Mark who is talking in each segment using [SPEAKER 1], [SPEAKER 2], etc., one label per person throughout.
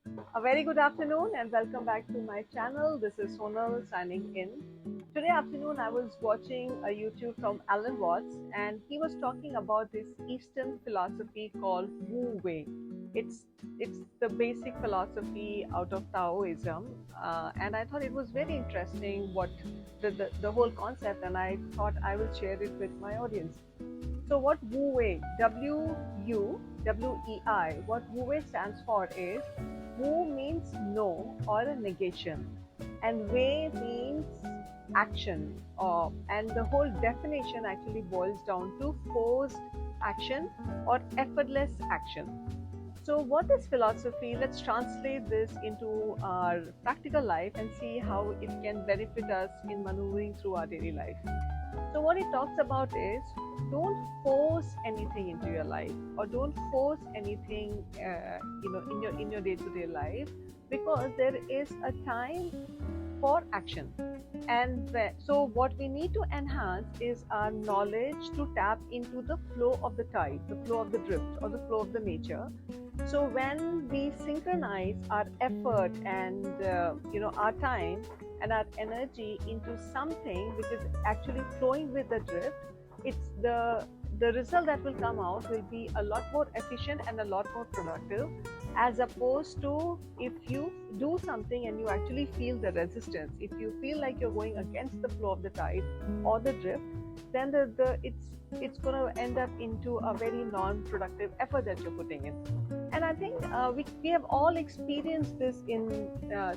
[SPEAKER 1] A very good afternoon and welcome back to my channel. This is Sonal signing in. Today afternoon I was watching a YouTube from Alan Watts and he was talking about this Eastern philosophy called Wu Wei. It's it's the basic philosophy out of Taoism, and I thought it was very interesting what the whole concept, and I thought I will share it with my audience. So what Wu Wei, W-U-W-E-I, what Wu Wei stands for is Wu means no or a negation, and Wei means action, and the whole definition actually boils down to forced action or effortless action. So, what is philosophy? Let's translate this into our practical life and see how it can benefit us in maneuvering through our daily life. So what it talks about is don't force anything into your life, or don't force anything, in your day-to-day life, because there is a time for action. And so what we need to enhance is our knowledge to tap into the flow of the tide, the flow of the drift, or the flow of the nature. So when we synchronize our effort and our time and our energy into something which is actually flowing with the drift, it's the result that will come out will be a lot more efficient and a lot more productive, as opposed to if you do something and you actually feel the resistance. If you feel like you're going against the flow of the tide or the drift, then it's going to end up into a very non-productive effort that you're putting in. And I think we have all experienced this in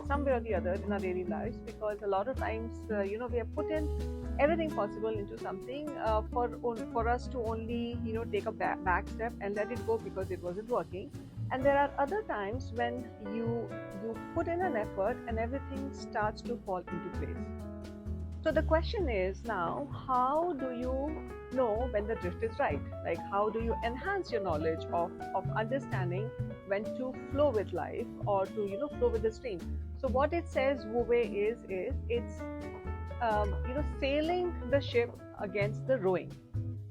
[SPEAKER 1] some way or the other in our daily lives, because a lot of times we have put in everything possible into something for us to only take a back step and let it go because it wasn't working. And there are other times when you put in an effort and everything starts to fall into place. So the question is now, how do you know when the drift is right? Like, how do you enhance your knowledge of understanding when to flow with life, or to flow with the stream? So what it says Wu Wei is it's sailing the ship against the rowing.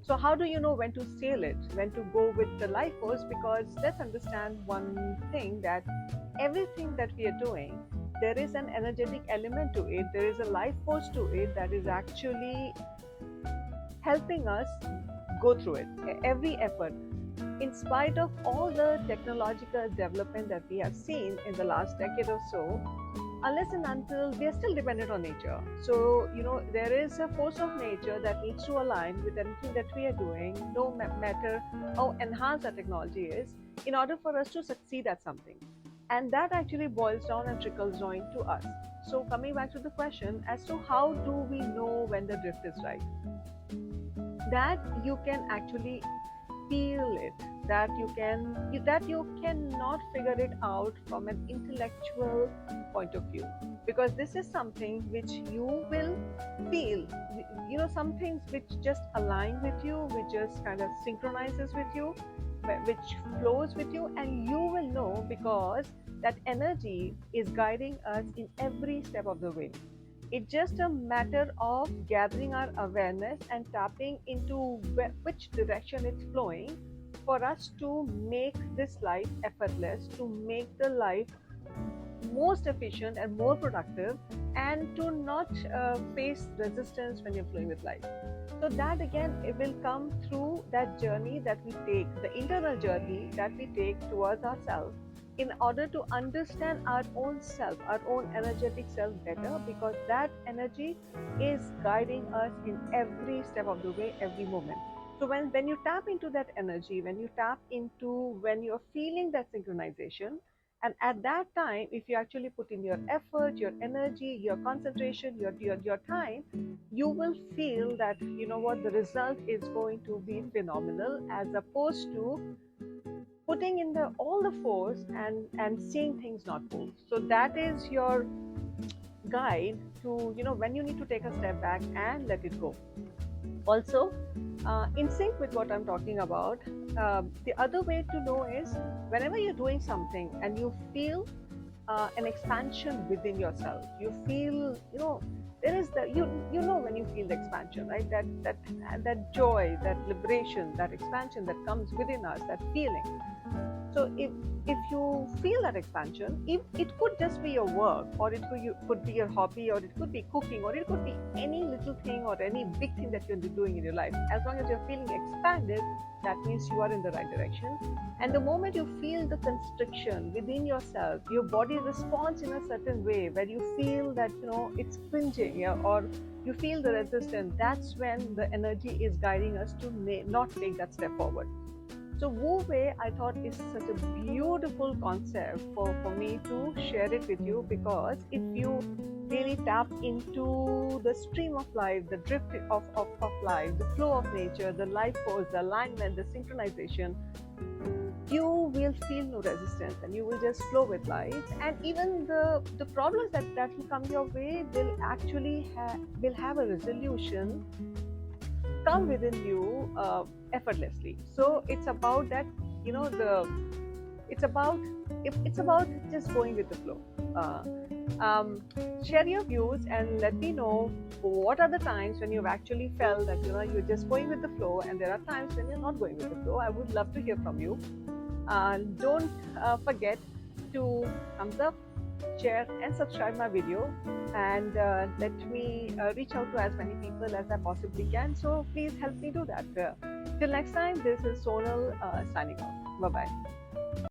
[SPEAKER 1] So how do you know when to sail it, when to go with the life force? Because let's understand one thing, that everything that we are doing, there is an energetic element to it, there is a life force to it that is actually helping us go through it. Every effort, in spite of all the technological development that we have seen in the last decade or so, unless and until we are still dependent on nature. So, there is a force of nature that needs to align with anything that we are doing, no matter how enhanced our technology is, in order for us to succeed at something. And that actually boils down and trickles down to us. So, coming back to the question as to how do we know when the drift is right, that you can actually feel it, that you cannot figure it out from an intellectual point of view, because this is something which you will feel. Some things which just align with you, which just kind of synchronizes with you, which flows with you, and you will know, because that energy is guiding us in every step of the way. It's just a matter of gathering our awareness and tapping into which direction it's flowing, for us to make this life effortless, to make the life most efficient and more productive, and to not face resistance when you're flowing with life. So that again, it will come through that journey that we take, the internal journey that we take towards ourselves, in order to understand our own self, our own energetic self better, because that energy is guiding us in every step of the way, every moment. So when you tap into that energy, when you're feeling that synchronization, and at that time, if you actually put in your effort, your energy, your concentration, your time, you will feel that, the result is going to be phenomenal, as opposed to putting in all the force and seeing things not move. So that is your guide to, when you need to take a step back and let it go. Also, in sync with what I'm talking about, the other way to know is, whenever you're doing something and you feel an expansion within yourself, you feel, there is the when you feel the expansion, right? That joy, that liberation, that expansion that comes within us, that feeling. So if you feel that expansion, if it could just be your work, or it could be your hobby, or it could be cooking, or it could be any little thing or any big thing that you're doing in your life. As long as you're feeling expanded, that means you are in the right direction. And the moment you feel the constriction within yourself, your body responds in a certain way where you feel that it's cringing, yeah, or you feel the resistance. That's when the energy is guiding us to not take that step forward. So Wu Wei, I thought, is such a beautiful concept for me to share it with you, because if you really tap into the stream of life, the drift of life, the flow of nature, the life force, the alignment, the synchronization, you will feel no resistance and you will just flow with life. And even the problems that will come your way will actually will have a resolution come within you effortlessly. So it's about that, it's about just going with the flow. Share your views and let me know what are the times when you've actually felt that you're just going with the flow, and there are times when you're not going with the flow. I would love to hear from you. Don't forget to thumbs up, share and subscribe my video, and let me reach out to as many people as I possibly can. So please help me do that. Till next time, this is Sonal signing off. Bye bye.